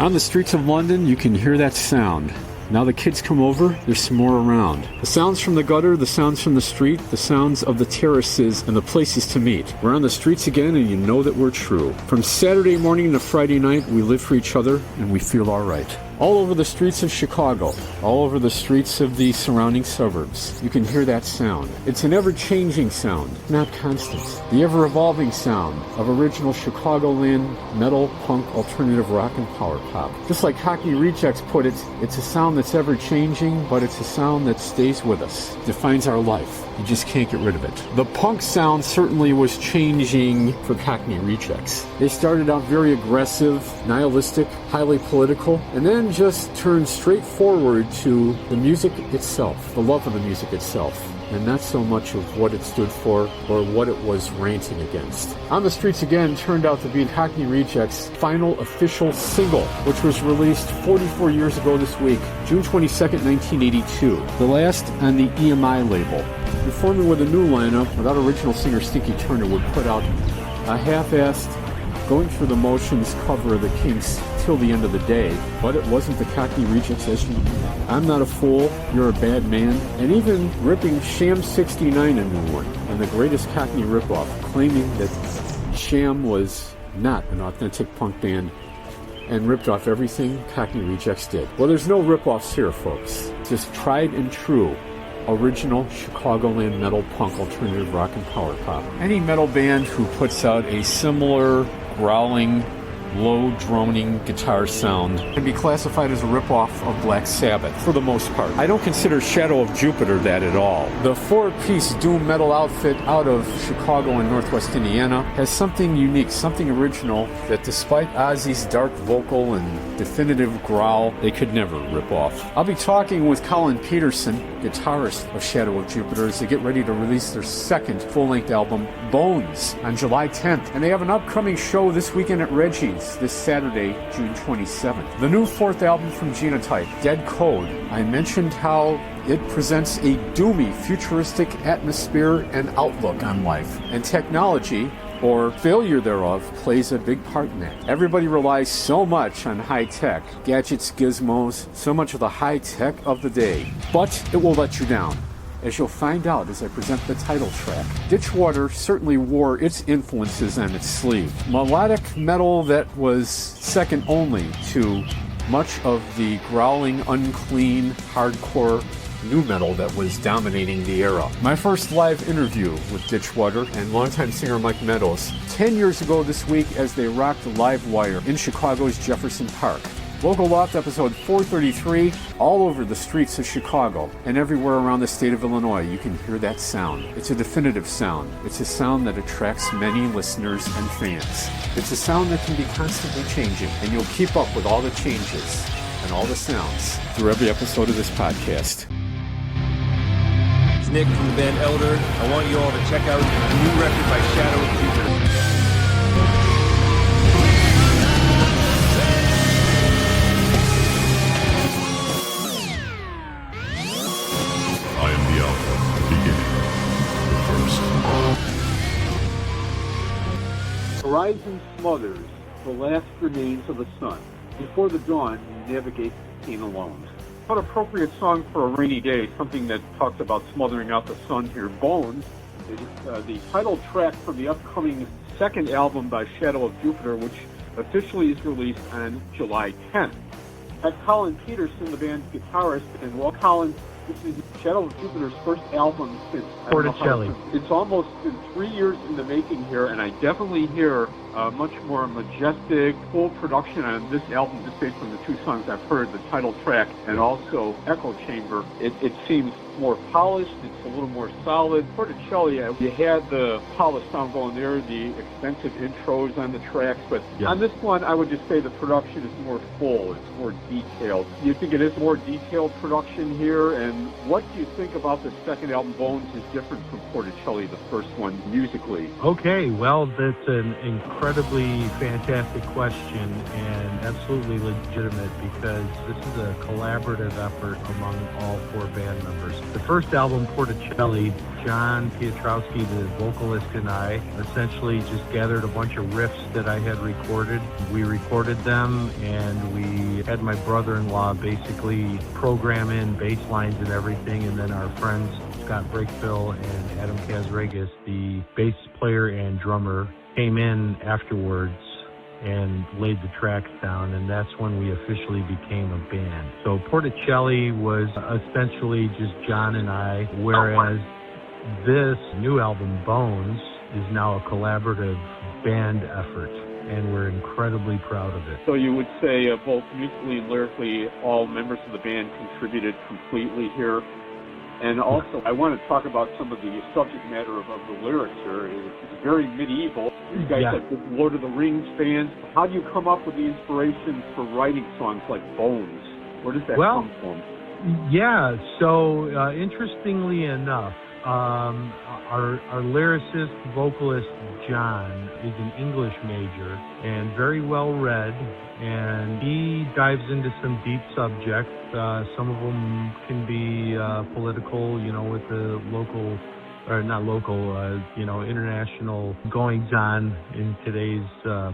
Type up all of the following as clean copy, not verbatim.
On the streets of London, you can hear that sound. Now the kids come over, there's some more around. The sounds from the gutter, the sounds from the street, the sounds of the terraces and the places to meet. We're on the streets again, and you know that we're true. From Saturday morning to Friday night, we live for each other, and we feel all right. All over the streets of Chicago, all over the streets of the surrounding suburbs, you can hear that sound. It's an ever-changing sound, not constant. The ever-evolving sound of original Chicagoland metal, punk, alternative rock, and power pop. Just like Cockney Rejects put it, it's a sound that's ever-changing, but it's a sound that stays with us, defines our life. You just can't get rid of it. The punk sound certainly was changing for Cockney Rejects. They started out very aggressive, nihilistic, highly political, and then just turned straight forward to the music itself, the love of the music itself, and not so much of what it stood for or what it was ranting against. On the Streets Again turned out to be Cockney Rejects' final official single, which was released 44 years ago this week, June 22nd, 1982, the last on the EMI label. Reforming with a new lineup, without original singer Stinky Turner, would put out a half-assed, going through the motions cover of the Kinks till the end of the day, but it wasn't the Cockney Rejects as you know. I'm Not a Fool, You're a Bad Man, and even ripping Sham 69 a new one, and the greatest Cockney ripoff, claiming that Sham was not an authentic punk band and ripped off everything Cockney Rejects did. Well, there's no ripoffs here, folks. Just tried and true original Chicagoland metal, punk, alternative rock, and power pop. Any metal band who puts out a similar growling, low droning guitar sound can be classified as a ripoff of Black Sabbath for the most part. I don't consider Shadow of Jupiter that at all. The four-piece doom metal outfit out of Chicago and Northwest Indiana has something unique, something original that despite Ozzy's dark vocal and definitive growl, they could never rip off. I'll be talking with Colin Peterson, guitarist of Shadow of Jupiter, as they get ready to release their second full-length album, Bones, on July 10th. And they have an upcoming show this weekend at Reggie's this Saturday, June 27th. The new fourth album from Genotype, Dead Code. I mentioned how it presents a doomy, futuristic atmosphere and outlook on life. And technology, or failure thereof, plays a big part in that. Everybody relies so much on high-tech, gadgets, gizmos, so much of the high-tech of the day. But it will let you down, as you'll find out as I present the title track. Ditchwater certainly wore its influences on its sleeve. Melodic metal that was second only to much of the growling, unclean, hardcore nu metal that was dominating the era. My first live interview with Ditchwater and longtime singer Mike Meadows 10 years ago this week as they rocked the live wire in Chicago's Jefferson Park. Local Loft episode 433, all over the streets of Chicago and everywhere around the state of Illinois, you can hear that sound. It's a definitive sound. It's a sound that attracts many listeners and fans. It's a sound that can be constantly changing, and you'll keep up with all the changes and all the sounds through every episode of this podcast. It's Nick from the band Elder. I want you all to check out a new record by Shadow of Jupiter. Horizon smothers the last remains of the sun. Before the dawn, you navigate the scene alone. What appropriate song for a rainy day, something that talks about smothering out the sun here. Bones is the title track from the upcoming second album by Shadow of Jupiter, which officially is released on July 10th. At Colin Peterson, the band's guitarist, and well, Colin, this is Shadow of Jupiter's first album since Porticelli. It's almost been 3 years in the making here, and I definitely hear much more majestic, full production on this album, just based on the two songs I've heard, the title track and also Echo Chamber. It seems more polished, it's a little more solid. Porticelli, you had the polished sound going there, the extensive intros on the tracks, but on this one, I would just say the production is more full, it's more detailed. Do you think it is more detailed production here, and what do you think about the second album, Bones, is different from Porticelli, the first one, musically? Okay, well, that's an incredibly fantastic question and absolutely legitimate because this is a collaborative effort among all four band members. The first album, Porticelli, John Pietrowski, the vocalist, and I essentially just gathered a bunch of riffs that I had recorded. We recorded them, and we had my brother-in-law basically program in bass lines and everything, and then our friends Scott Brakebill and Adam Kazregis, the bass player and drummer, came in afterwards and laid the tracks down, and that's when we officially became a band. So Porticelli was essentially just John and I, whereas this new album, Bones, is now a collaborative band effort, and we're incredibly proud of it. So you would say both musically and lyrically, all members of the band contributed completely here. And also, I want to talk about some of the subject matter of the lyrics here. It's very medieval. You guys are the Lord of the Rings fans. How do you come up with the inspiration for writing songs like Bones? Where does that come from? Yeah, so interestingly enough, our lyricist, vocalist, John, is an English major and very well read, and he dives into some deep subjects. Some of them can be political, with the local, or not local, international goings-on in today's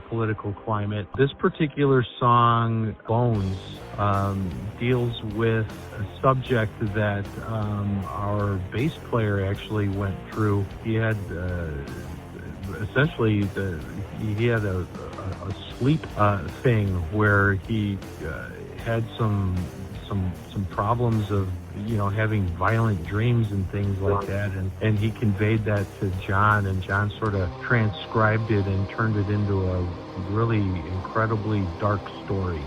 political climate. This particular song, Bones, deals with a subject that our bass player actually went through. He had essentially he had a sleep thing where he had some problems of having violent dreams and things like that, and he conveyed that to John, and John sort of transcribed it and turned it into a really incredibly dark story.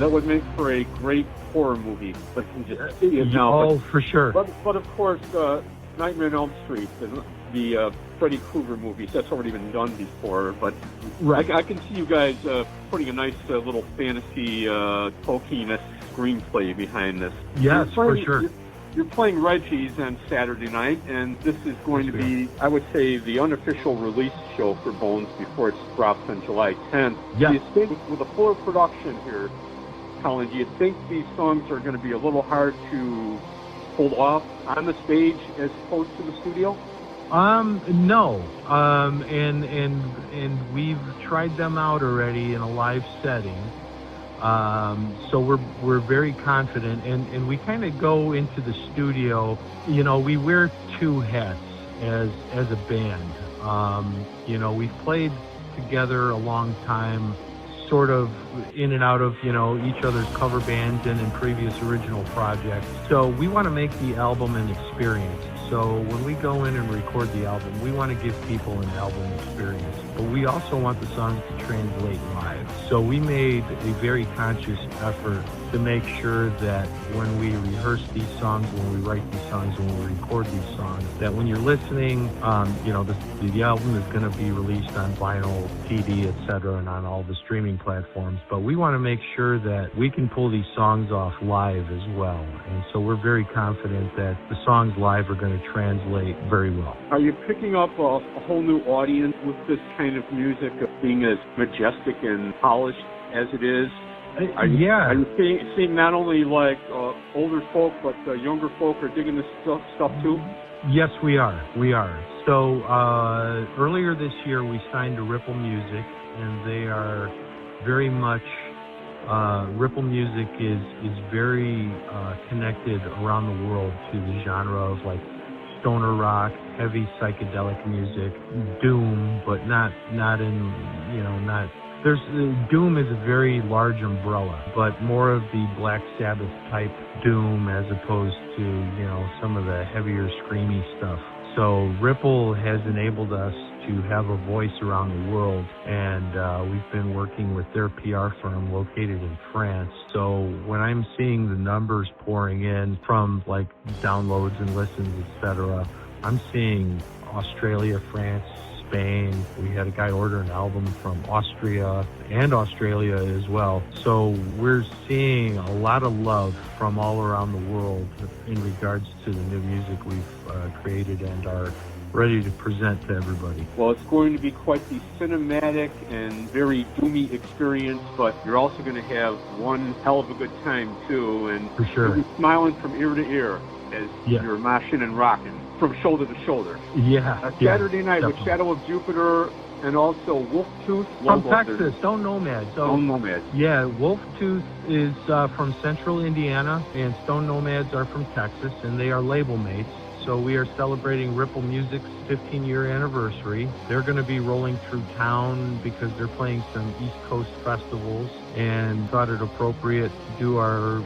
That would make for a great horror movie. But you can just see it now. Oh, for sure. But of course, Nightmare on Elm Street, the Freddy Krueger movies, that's already been done before. But Right. I can see you guys putting a nice little fantasy Tolkien-esque screenplay behind this. Yes, for sure. You're playing Reggie's on Saturday night, and this is going to be, I would say, the unofficial release show for Bones before it drops on July 10th. Yeah. Do you think, with a fuller production here, Colin, do you think these songs are going to be a little hard to pull off on the stage as opposed to the studio? No. And we've tried them out already in a live setting. So we're very confident, and we kind of go into the studio, you know, we wear two hats as a band. You know, we've played together a long time, sort of in and out of, you know, each other's cover bands and in previous original projects. So we want to make the album an experience. So when we go in and record the album, we want to give people an album experience, but we also want the songs to translate live. So we made a very conscious effort to make sure that when we rehearse these songs, when we write these songs, when we record these songs, that when you're listening, you know, the album is going to be released on vinyl, CD, etc., and on all the streaming platforms. But we want to make sure that we can pull these songs off live as well. And so we're very confident that the songs live are going to translate very well. Are you picking up a whole new audience with this kind of music, of being as majestic and polished as it is? Are you seeing not only like older folk, but younger folk are digging this stuff too? Yes, we are. So earlier this year, we signed to Ripple Music, and they are very much, Ripple Music is very connected around the world to the genre of like stoner rock, heavy psychedelic music, doom, but not in, you know, not. There's doom is a very large umbrella, but more of the Black Sabbath type doom as opposed to, you know, some of the heavier screamy stuff. So Ripple has enabled us to have a voice around the world, and we've been working with their PR firm located in France. So when I'm seeing the numbers pouring in from like downloads and listens, etc., I'm seeing Australia, France, Spain. We had a guy order an album from Austria and Australia as well. So we're seeing a lot of love from all around the world in regards to the new music we've created and are ready to present to everybody. Well, it's going to be quite the cinematic and very doomy experience, but you're also going to have one hell of a good time too, and for sure, you'll be smiling from ear to ear as you're moshing and rocking from shoulder to shoulder. Saturday night with Shadow of Jupiter and also Wolf Tooth. From Texas, Stone Nomads. Stone Nomads. Yeah, Wolf Tooth is from central Indiana, and Stone Nomads are from Texas, and they are label mates. So we are celebrating Ripple Music's 15-year anniversary. They're going to be rolling through town because they're playing some East Coast festivals, and thought it appropriate to do our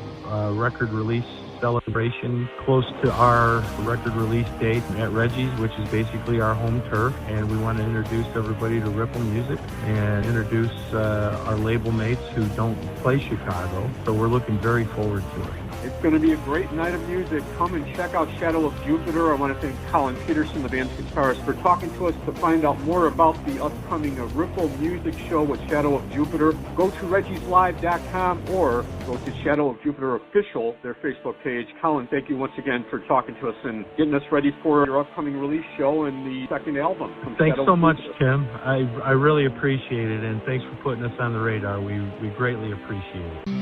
record release celebration close to our record release date at Reggie's, which is basically our home turf. And we want to introduce everybody to Ripple Music and introduce our label mates who don't play Chicago. So we're looking very forward to it. It's going to be a great night of music. Come and check out Shadow of Jupiter. I want to thank Colin Peterson, the band's guitarist, for talking to us. To find out more about the upcoming Ripple Music Show with Shadow of Jupiter, go to reggieslive.com or go to Shadow of Jupiter Official, their Facebook page. Colin, thank you once again for talking to us and getting us ready for your upcoming release show and the second album. Thanks so much, Tim. I really appreciate it, and thanks for putting us on the radar. We greatly appreciate it.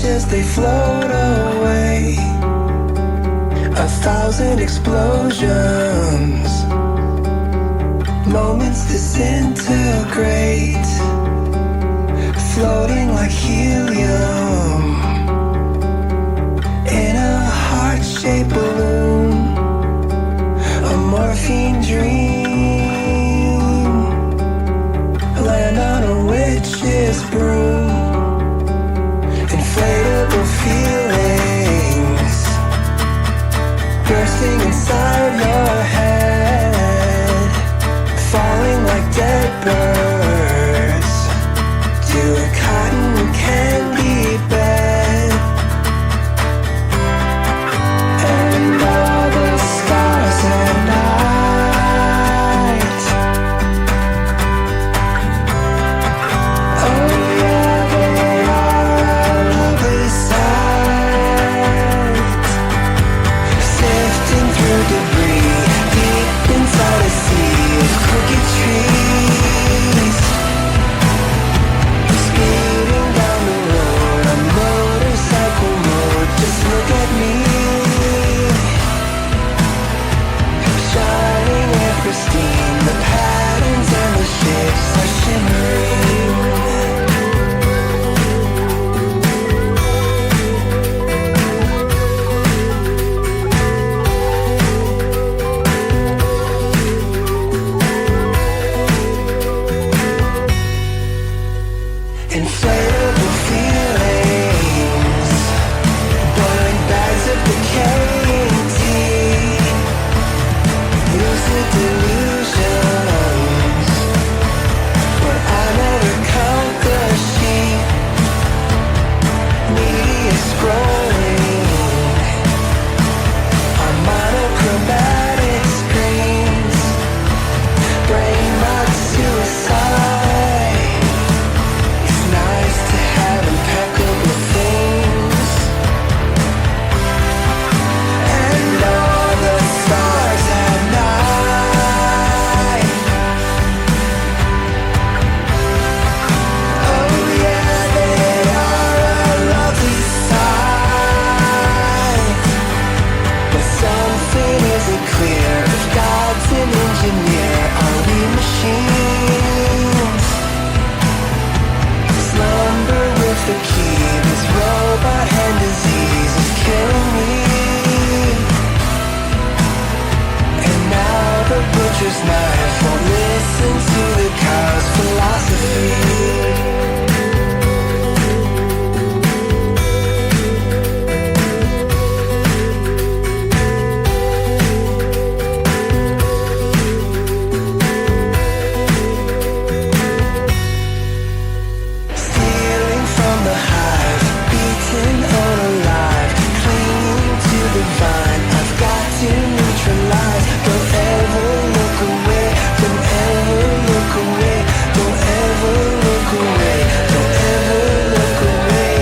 ashes, they float away. 1,000 explosions, moments disintegrate, floating like helium in a heart-shaped balloon, a morphine dream, land on a witch's broom, inflatable feelings bursting inside your head, falling like dead birds to a cotton candy bed. And all the stars at night, oh yeah, they are a lovely sight, sifting through debris deep inside a sea of crooked trees, speeding down the road on motorcycle mode. Just look at me, shining and pristine. The patterns and the shapes are shimmering. Inflatable feelings, boiling bags of decaying tea, lucid delusions, but I never count the sheep, media scrolling on monochromatic screens, brain rot suicide. It's nice to have impeccable things, and all the stars at night, oh yeah, they are a lovely sight. But something isn't clear. If God's an engineer, are we machines? Slumber with the key. This robot hand disease is killing me. And now the butcher's knife won't listen to the cow's philosophy. Stealing from the hive, beaten unalive, clinging to the vine. I've got to neutralize. Don't ever look away. Don't ever look away. Don't ever look away. Don't ever look away.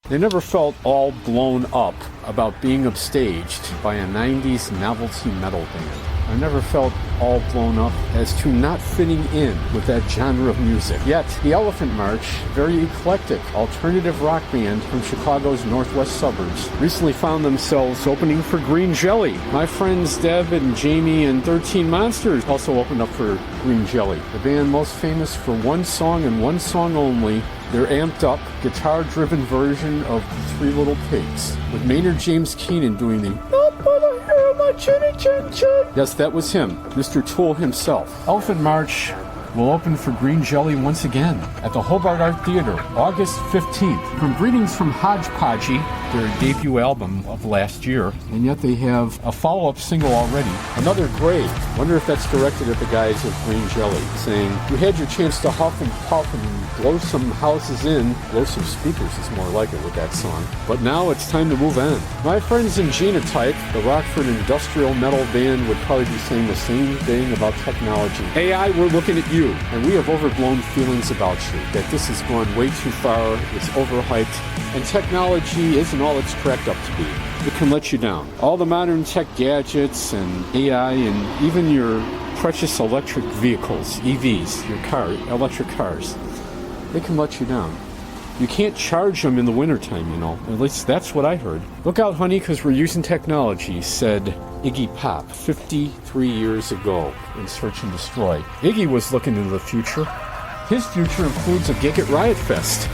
They never felt all blown up about being upstaged by a 90s novelty metal band. I never felt all blown up as to not fitting in with that genre of music. Yet, the Elephant March, very eclectic alternative rock band from Chicago's northwest suburbs, recently found themselves opening for Green Jelly. My friends Deb and Jamie and 13 Monsters also opened up for Green Jelly, the band most famous for one song and one song only, their amped-up, guitar-driven version of Three Little Pigs, with Maynard James Keenan doing the "Not but a hair of my chinny chin chin." Yes, that was him, Mr. Tool himself. Elephant March will open for Green Jelly once again at the Hobart Art Theater, August 15th. From Greetings from Hodgepodgey, their debut album of last year, and yet they have a follow-up single already, Another Grave. Wonder if that's directed at the guys of Green Jelly, saying, "You had your chance to huff and puff and blow some houses in," blow some speakers is more like it with that song, "but now it's time to move on." My friends in Genotype, the Rockford industrial metal band, would probably be saying the same thing about technology. AI, we're looking at you, and we have overblown feelings about you, that this has gone way too far, it's overhyped, and technology isn't all it's cracked up to be. It can let you down. All the modern tech gadgets and AI and even your precious electric vehicles, EVs, your car, electric cars, they can let you down. You can't charge them in the wintertime, you know. At least that's what I heard. "Look out, honey, because we're using technology," said Iggy Pop 53 years ago in Search and Destroy. Iggy was looking into the future. His future includes a gig at Riot Fest,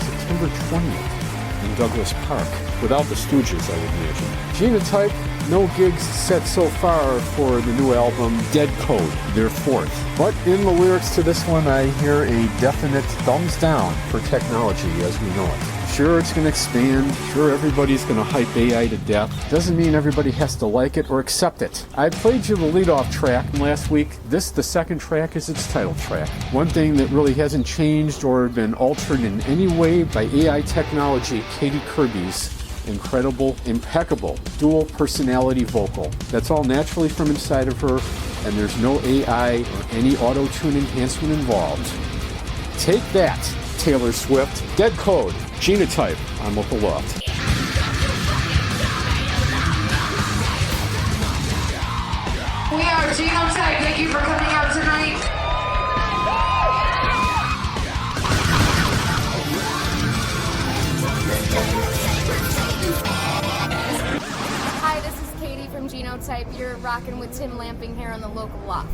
September 20th in Douglas Park, without the Stooges, I would imagine. Genotype, no gigs set so far for the new album Dead Code, their fourth. But in the lyrics to this one, I hear a definite thumbs down for technology as we know it. Sure, it's going to expand. Sure, everybody's going to hype AI to death. Doesn't mean everybody has to like it or accept it. I played you the lead-off track last week. This, the second track, is its title track. One thing that really hasn't changed or been altered in any way by AI technology, Katie Kirby's incredible, impeccable, dual personality vocal. That's all naturally from inside of her, and there's no AI or any auto-tune enhancement involved. Take that, Taylor Swift. Dead Code, Genotype on Local Loft. We are Genotype. Thank you for coming out tonight. Hi, this is Katie from Genotype. You're rocking with Tim Lamping here on the Local Loft.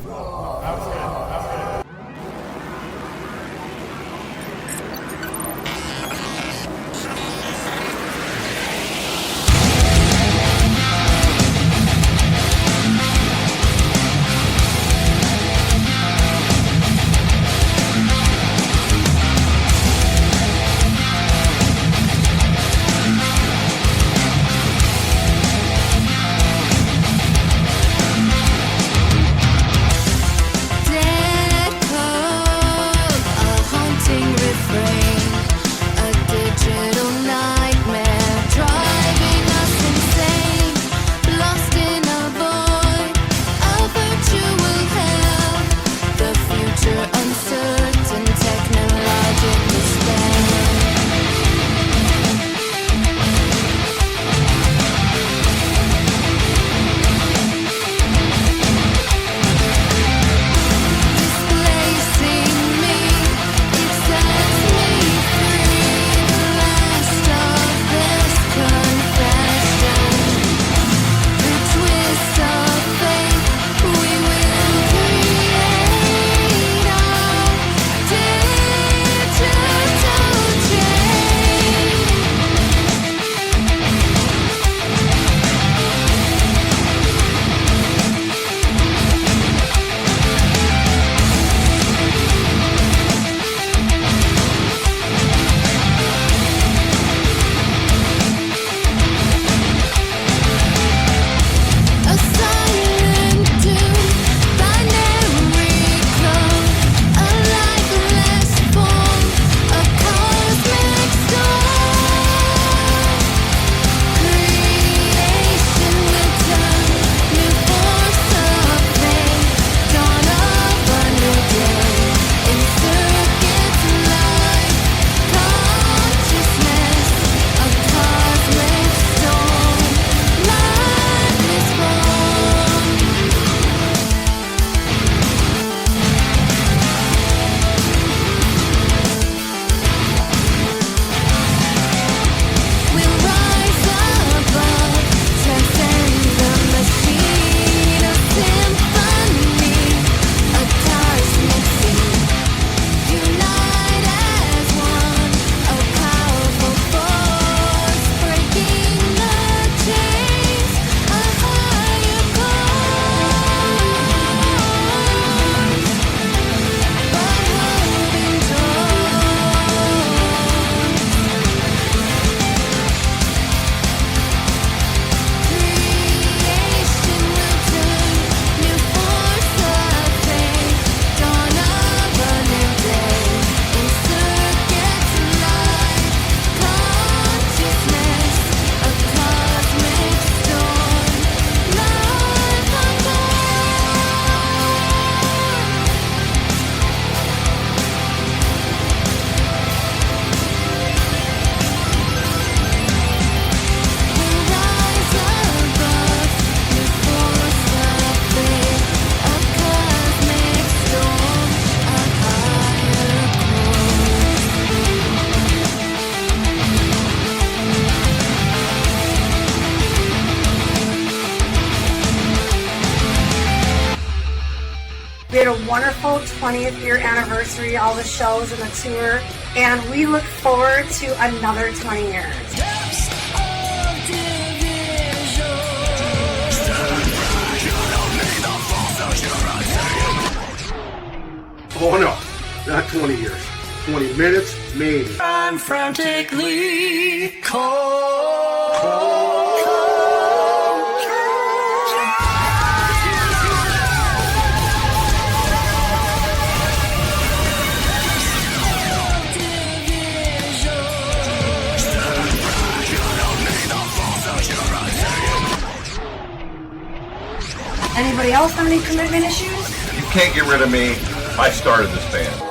Dead wonderful 20th year anniversary, all the shows and the tour, and we look forward to another 20 years. Oh no, not 20 years. 20 minutes, maybe. I'm frantically cold. Anybody else have any commitment issues? You can't get rid of me. I started this band.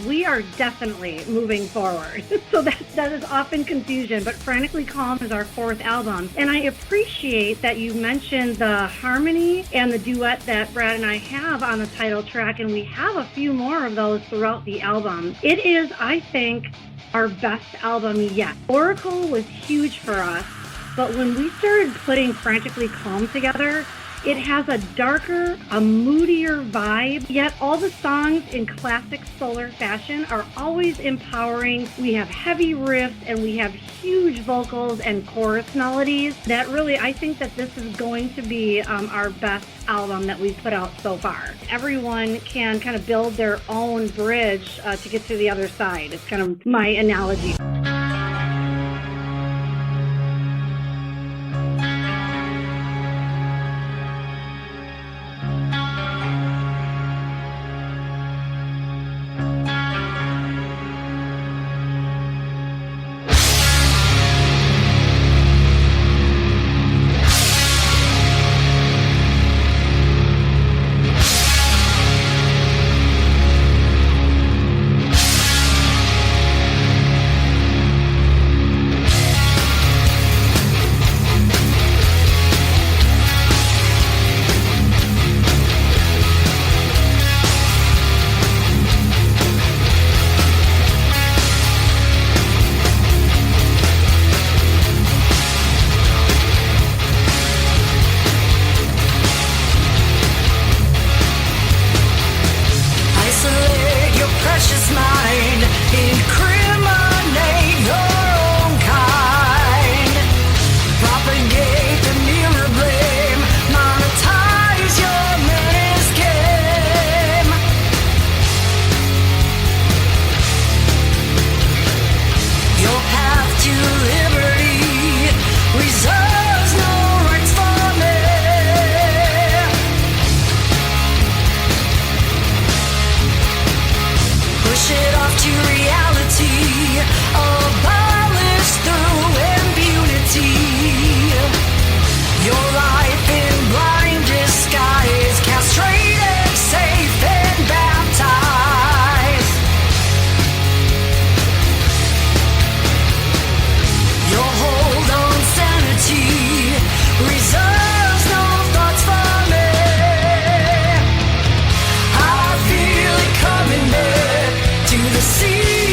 We are definitely moving forward. So that is often confusion, but Frantically Calm is our 4th album. And I appreciate that you mentioned the harmony and the duet that Brad and I have on the title track, and we have a few more of those throughout the album. It is, I think, our best album yet. Oracle was huge for us, but when we started putting Frantically Calm together, it has a darker, a moodier vibe, yet all the songs in classic Solar fashion are always empowering. We have heavy riffs and we have huge vocals and chorus melodies that really, I think that this is going to be our best album that we've put out so far. Everyone can kind of build their own bridge to get to the other side. It's kind of my analogy. See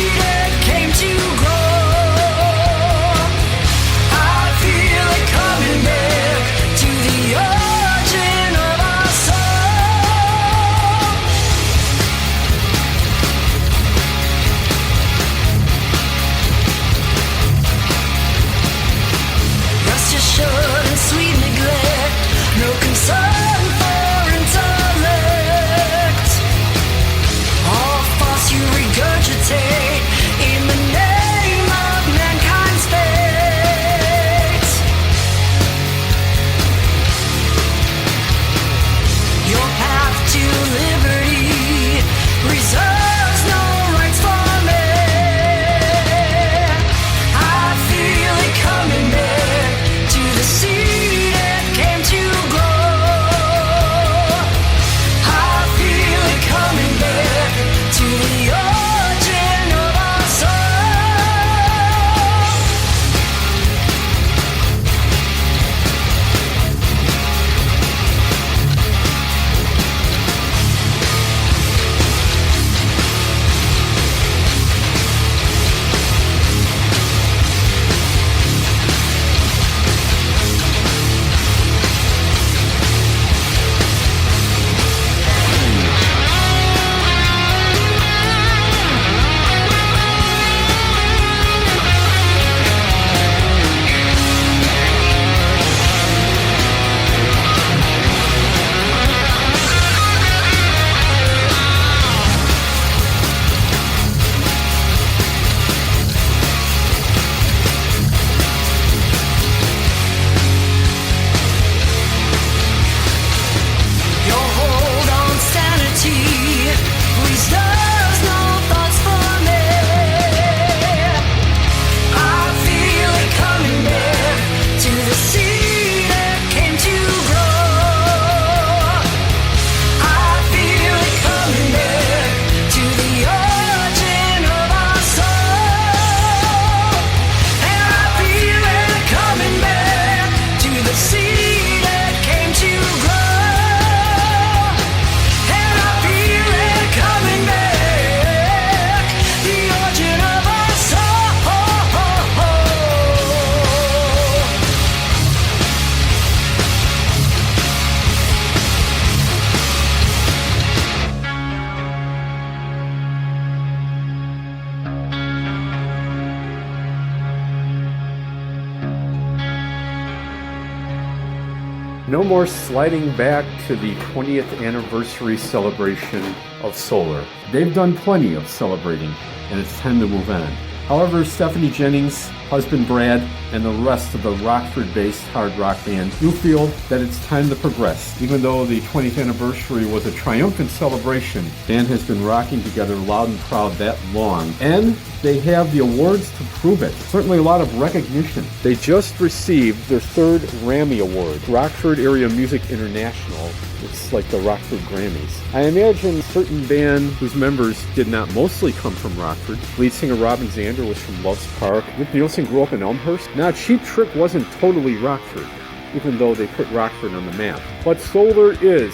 No more sliding back to the 20th anniversary celebration of Solar. They've done plenty of celebrating, and it's time to move on. However, Stephanie Jennings, husband Brad, and the rest of the Rockford-based hard rock band do feel that it's time to progress. Even though the 20th anniversary was a triumphant celebration, the band has been rocking together loud and proud that long, and they have the awards to prove it. Certainly a lot of recognition. They just received their third Grammy Award, Rockford Area Music International. It's like the Rockford Grammys. I imagine a certain band whose members did not mostly come from Rockford. Lead singer Robin Zander was from Love's Park. Rick Nielsen grew up in Elmhurst. Now, Cheap Trick wasn't totally Rockford, even though they put Rockford on the map. But Solar is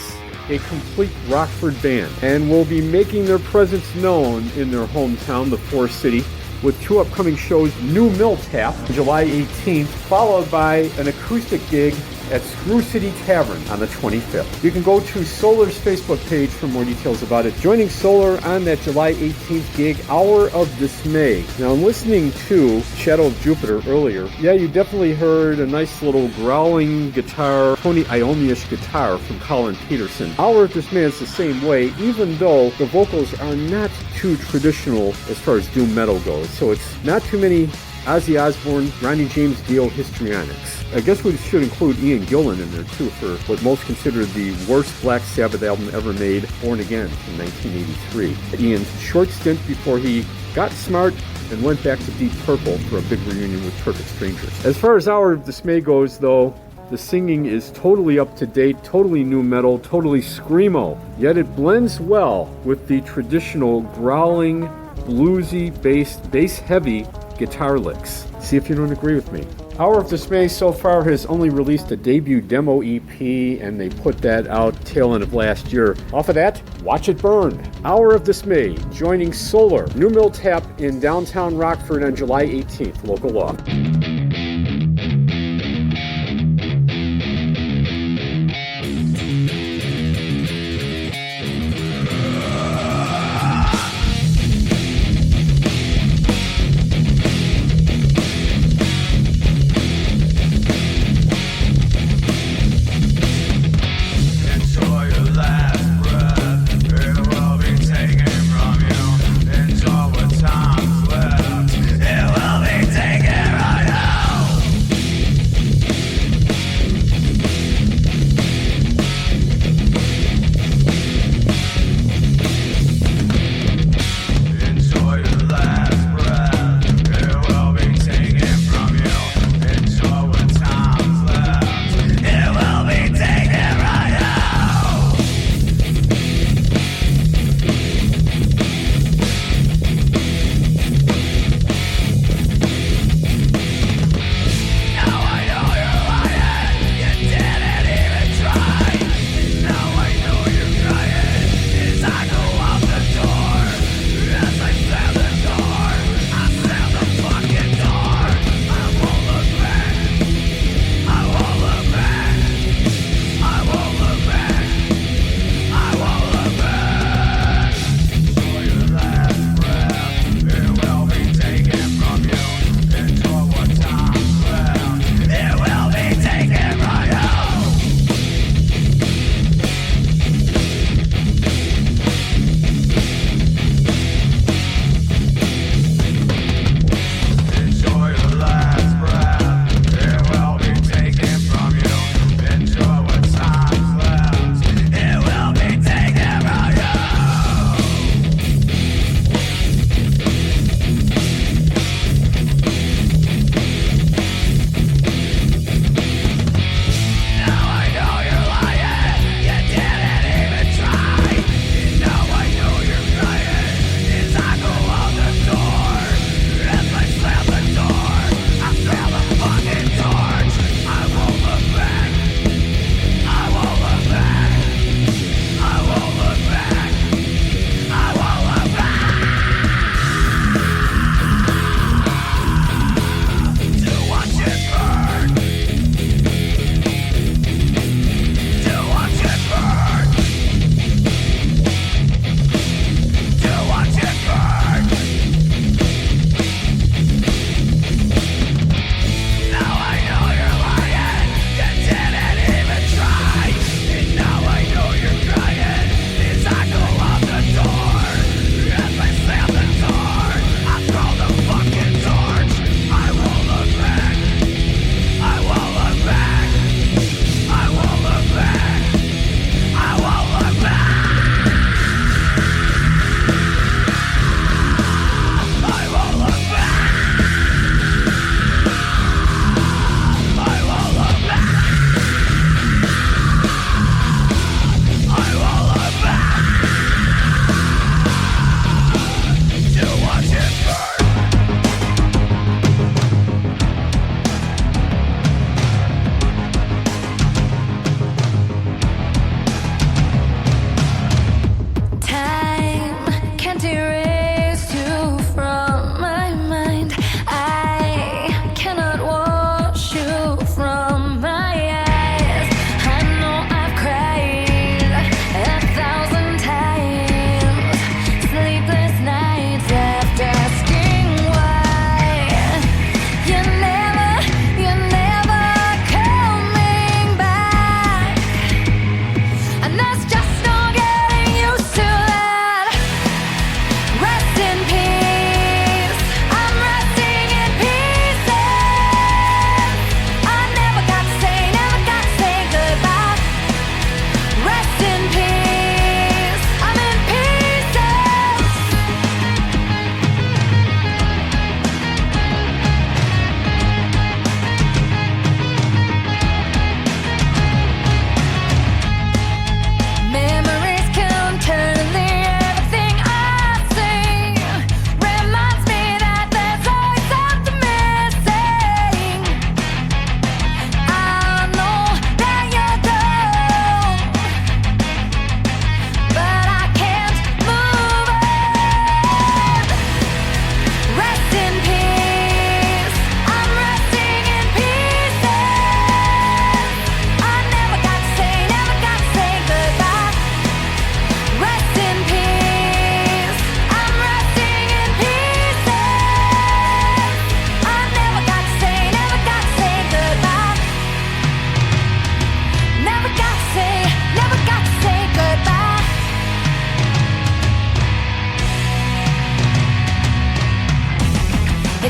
a complete Rockford band, and will be making their presence known in their hometown, the Forest City, with two upcoming shows, New Mill Tap, July 18th, followed by an acoustic gig at Screw City Tavern on the 25th. You can go to Solar's Facebook page for more details about it. Joining Solar on that July 18th gig, Hour of Dismay. Now, I'm listening to Shadow of Jupiter earlier. Yeah, you definitely heard a nice little growling guitar, Tony Iommi-ish guitar from Colin Peterson. Hour of Dismay is the same way, even though the vocals are not too traditional as far as doom metal goes. So it's not too many Ozzy Osbourne, Ronnie James Dio histrionics. I guess we should include Ian Gillan in there too for what most considered the worst Black Sabbath album ever made, Born Again, in 1983. Ian's short stint before he got smart and went back to Deep Purple for a big reunion with Perfect Strangers. As far as Hour of Dismay goes, though, the singing is totally up to date, totally new metal, totally screamo, yet it blends well with the traditional growling, bluesy, bass-heavy guitar licks. See if you don't agree with me. Hour of Dismay so far has only released a debut demo EP, and they put that out tail end of last year. Off of that, watch it burn. Hour of Dismay joining Solar, New Mill Tap in downtown Rockford on July 18th, local law. It will be taken right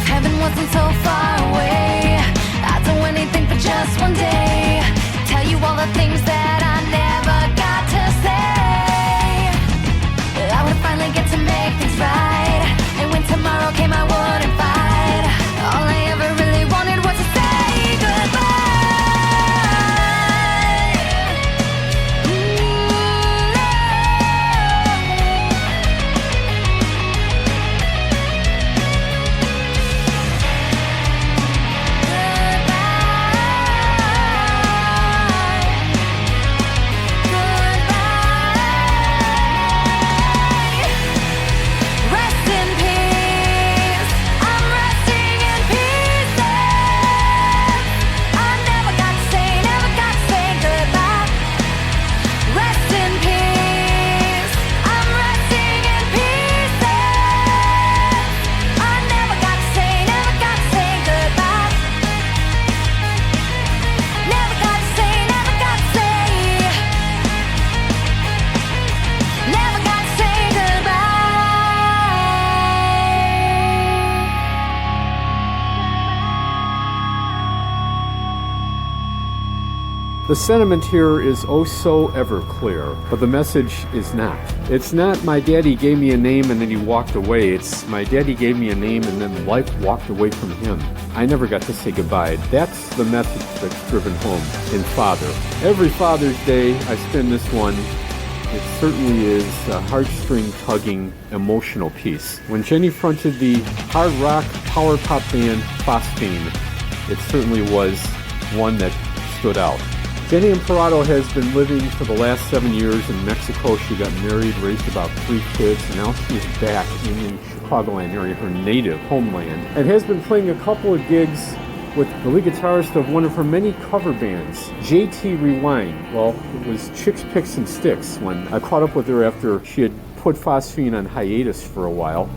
heaven wasn't so far away. I'd do anything for just one day. Tell you all the things that I never got to say. I would finally get to make things right. And when tomorrow came, I wouldn't fight. All I ever really wanted was to say goodbye. The sentiment here is oh so ever clear, but the message is not. It's not my daddy gave me a name and then he walked away. It's my daddy gave me a name and then life walked away from him. I never got to say goodbye. That's the message that's driven home in Father. Every Father's Day I spend this one. It certainly is a heartstring tugging emotional piece. When Jenny fronted the hard rock power pop band Phosphine, it certainly was one that stood out. Jenny Imparato has been living for the last 7 years in Mexico. She got married, raised about 3 kids, and now she's back in the Chicagoland area, her native homeland, and has been playing a couple of gigs with the lead guitarist of one of her many cover bands, JT Rewind. Well, it was Chicks, Picks, and Sticks when I caught up with her after she had put Phosphine on hiatus for a while.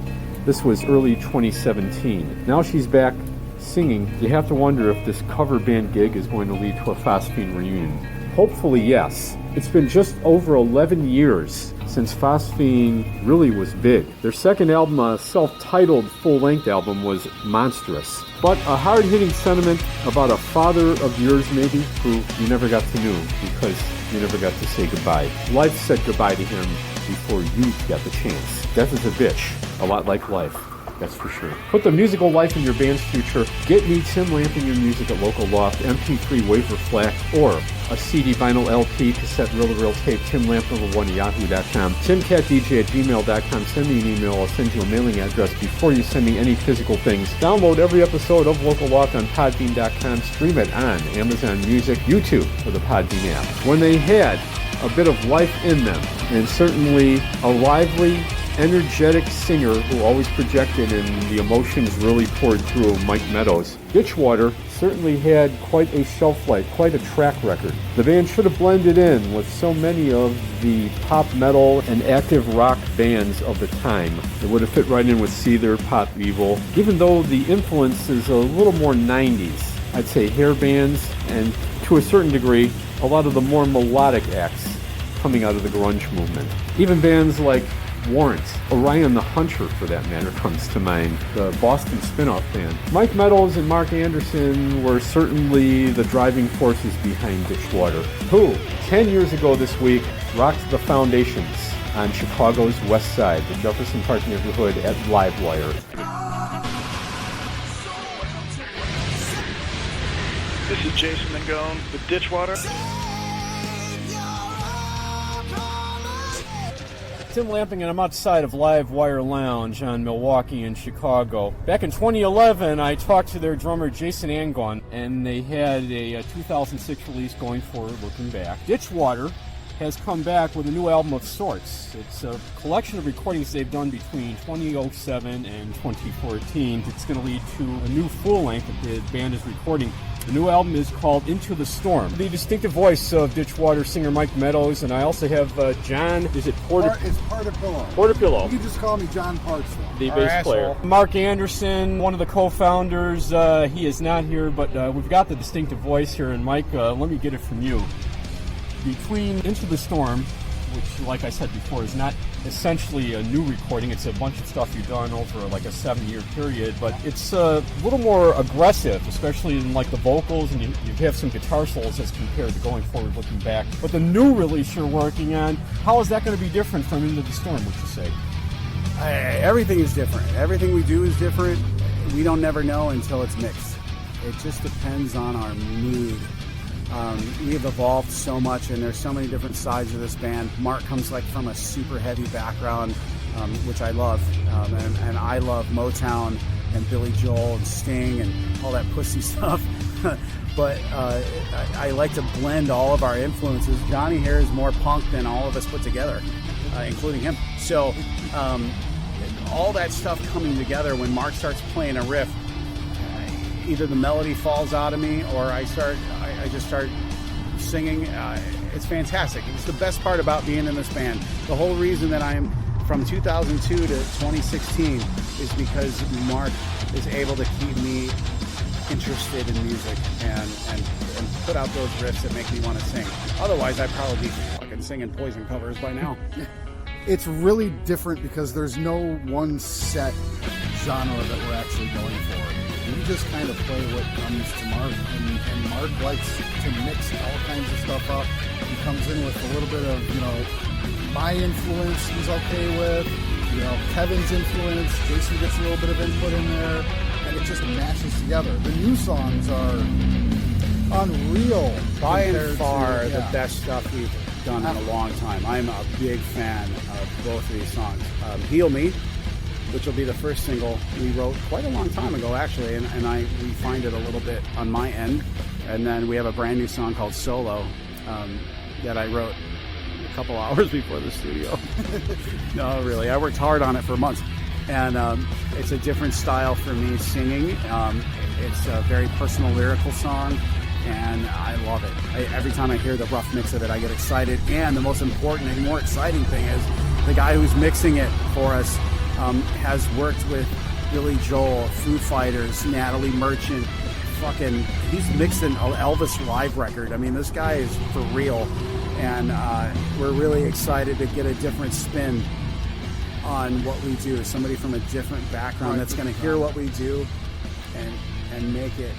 This was early 2017. Now she's back singing. You have to wonder if this cover band gig is going to lead to a Phosphine reunion. Hopefully, yes. It's been just over 11 years since Phosphine really was big. Their second album, a self-titled full-length album, was monstrous. But a hard-hitting sentiment about a father of yours, maybe, who you never got to know because you never got to say goodbye. Life said goodbye to him before you got the chance. Death is a bitch, a lot like life. That's for sure. Put the musical life in your band's future. Get me Tim Lamping your music at local Loft, MP3 wafer flat, or a CD, vinyl, LP, cassette, reel-to-reel tape, timlamp1 yahoo.com, timcatdj@gmail.com. Send me an email. I'll send you a mailing address before you send me any physical things. Download every episode of Local Loft on podbean.com. Stream it on Amazon Music, YouTube, or the Podbean app. When they had a bit of life in them, and certainly a lively, energetic singer who always projected and the emotions really poured through, Mike Meadows, Ditchwater certainly had quite a shelf life, quite a track record. The band should have blended in with so many of the pop metal and active rock bands of the time. It would have fit right in with Seether, Pop Evil, even though the influence is a little more 90s. I'd say hair bands and, to a certain degree, a lot of the more melodic acts coming out of the grunge movement. Even bands like Warrant, Orion the Hunter for that matter comes to mind, the Boston spin-off band. Mike Meadows and Mark Anderson were certainly the driving forces behind Ditchwater, who 10 years ago this week rocked the foundations on Chicago's west side, the Jefferson Park neighborhood at Livewire. This is Jason Mangone with Ditchwater. Tim Lamping, and I'm outside of Livewire Lounge on Milwaukee in Chicago. Back in 2011, I talked to their drummer Jason Angon, and they had a 2006 release going forward, looking back. Ditchwater has come back with a new album of sorts. It's a collection of recordings they've done between 2007 and 2014. It's going to lead to a new full-length that the band is recording. The new album is called Into the Storm. The distinctive voice of Ditchwater singer Mike Meadows, and I also have John, is it Porter? It's Porterpillow. Porterpillow. You can just call me John Parks, though. The bass player. Mark Anderson, one of the co-founders. He is not here, but we've got the distinctive voice here. And Mike, let me get it from you. Between Into the Storm which, like I said before, is not essentially a new recording. It's a bunch of stuff you've done over like a 7-year period, but it's a little more aggressive, especially in like the vocals, and you have some guitar solos as compared to going forward, looking back. But the new release you're working on, how is that going to be different from Into the Storm, would you say? Everything is different. Everything we do is different. We don't never know until it's mixed. It just depends on our mood. We have evolved so much, and there's so many different sides of this band. Mark comes like from a super heavy background, which I love, and I love Motown and Billy Joel and Sting and all that pussy stuff. But I like to blend all of our influences. Johnny here is more punk than all of us put together, including him. So all that stuff coming together, when Mark starts playing a riff, either the melody falls out of me or I just start singing. It's fantastic. It's the best part about being in this band. The whole reason that I'm from 2002 to 2016 is because Mark is able to keep me interested in music and put out those riffs that make me want to sing. Otherwise, I'd probably be fucking singing Poison covers by now. It's really different because there's no one set genre that we're actually going for. We just kind of play what comes to Mark, and Mark likes to mix all kinds of stuff up. He comes in with a little bit of, my influence he's okay with, Kevin's influence, Jason gets a little bit of input in there, and it just matches together. The new songs are unreal. By and far the best stuff we've done in a long time. I'm a big fan of both of these songs. Heal Me, which will be the first single we wrote quite a long time ago, actually, and I refined it a little bit on my end. And then we have a brand new song called Solo that I wrote a couple hours before the studio. No, really, I worked hard on it for months. And it's a different style for me singing. It's a very personal lyrical song, and I love it. Every time I hear the rough mix of it, I get excited. And the most important and more exciting thing is the guy who's mixing it for us has worked with Billy Joel, Foo Fighters, Natalie Merchant. He's mixed an Elvis live record. I mean, this guy is for real. And we're really excited to get a different spin on what we do. Somebody from a different background that's going to hear what we do and make it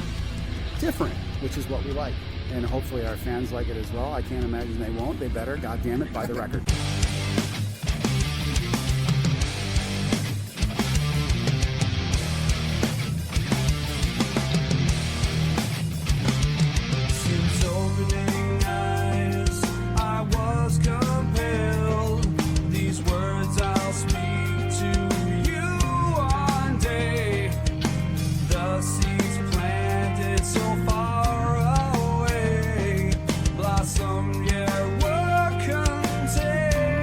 different, which is what we like. And hopefully our fans like it as well. I can't imagine they won't. They better, God damn it, buy the record. Blossom, yeah, we're content.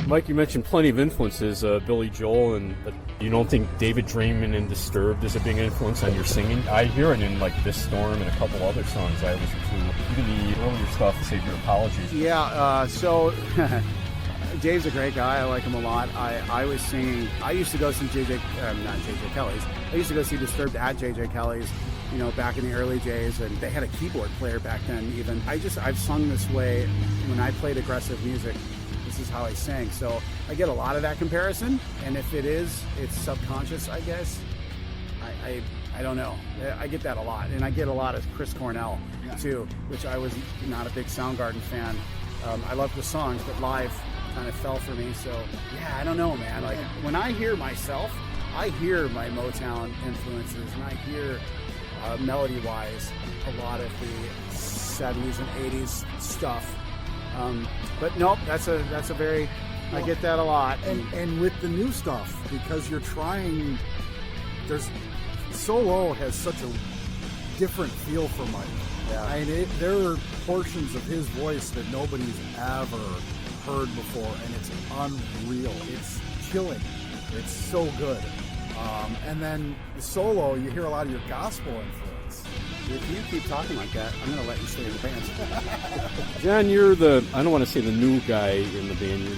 Mike, you mentioned plenty of influences, Billy Joel, and you don't think David Draymond and Disturbed is a big influence on your singing? I hear it in like This Storm and a couple other songs I listen to, even the earlier stuff, Save Your Apologies. Yeah, so Dave's a great guy. I like him a lot. I was singing, I used to go see not JJ Kelly's. I used to go see Disturbed at JJ Kelly's, you know, back in the early days, and they had a keyboard player back then even. I've sung this way when I played aggressive music. This is how I sang. So I get a lot of that comparison, and if it's subconscious, I guess. I don't know. I get that a lot, and I get a lot of Chris Cornell too, which I was not a big Soundgarden fan. I loved the songs, but live kind of fell for me. So yeah, I don't know, man. Like when I hear myself, I hear my Motown influences, and I hear melody-wise a lot of the 70s and 80s stuff. But nope, that's a very, I get that a lot. And with the new stuff, because you're trying, solo has such a different feel for Mike. Yeah. I mean, there are portions of his voice that nobody's ever heard before, and it's unreal. It's chilling. It's so good. And then the solo, you hear a lot of your gospel influence. If you keep talking like that, I'm going to let you stay in the band. John, you're I don't want to say the new guy in the band.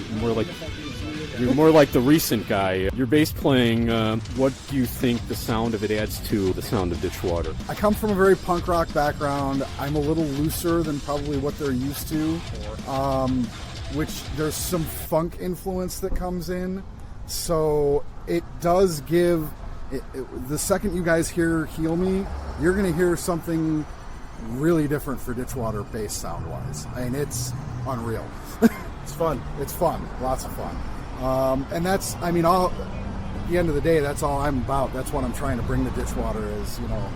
You're more like the recent guy. Your bass playing, what do you think the sound of it adds to the sound of Ditchwater? I come from a very punk rock background. I'm a little looser than probably what they're used to, which there's some funk influence that comes in. So it does give... the second you guys hear Heal Me, you're going to hear something really different for Ditchwater bass sound-wise. I mean, it's unreal. It's fun. It's fun. Lots of fun. And that's, I mean, at the end of the day, that's all I'm about. That's what I'm trying to bring to Ditchwater is, you know,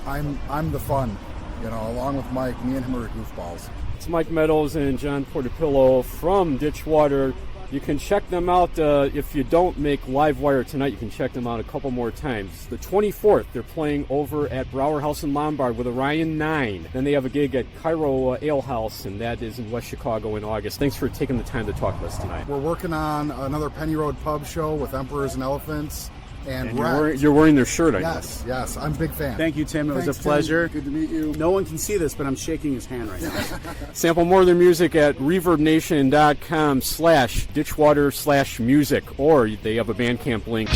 I'm the fun, you know, along with Mike. Me and him are goofballs. It's Mike Meadows and John Portopillo from Ditchwater. You can check them out if you don't make Livewire tonight. You can check them out a couple more times. The 24th, they're playing over at Brower House in Lombard with Orion 9. Then they have a gig at Cairo Ale House, and that is in West Chicago in August. Thanks for taking the time to talk to us tonight. We're working on another Penny Road Pub show with Emperors and Elephants. And you're wearing their shirt, I guess. Yes, I'm a big fan. Thank you, Tim. It was a pleasure. Good to meet you. No one can see this, but I'm shaking his hand right now. Sample more of their music at ReverbNation.com/Ditchwater/music, or they have a Bandcamp link.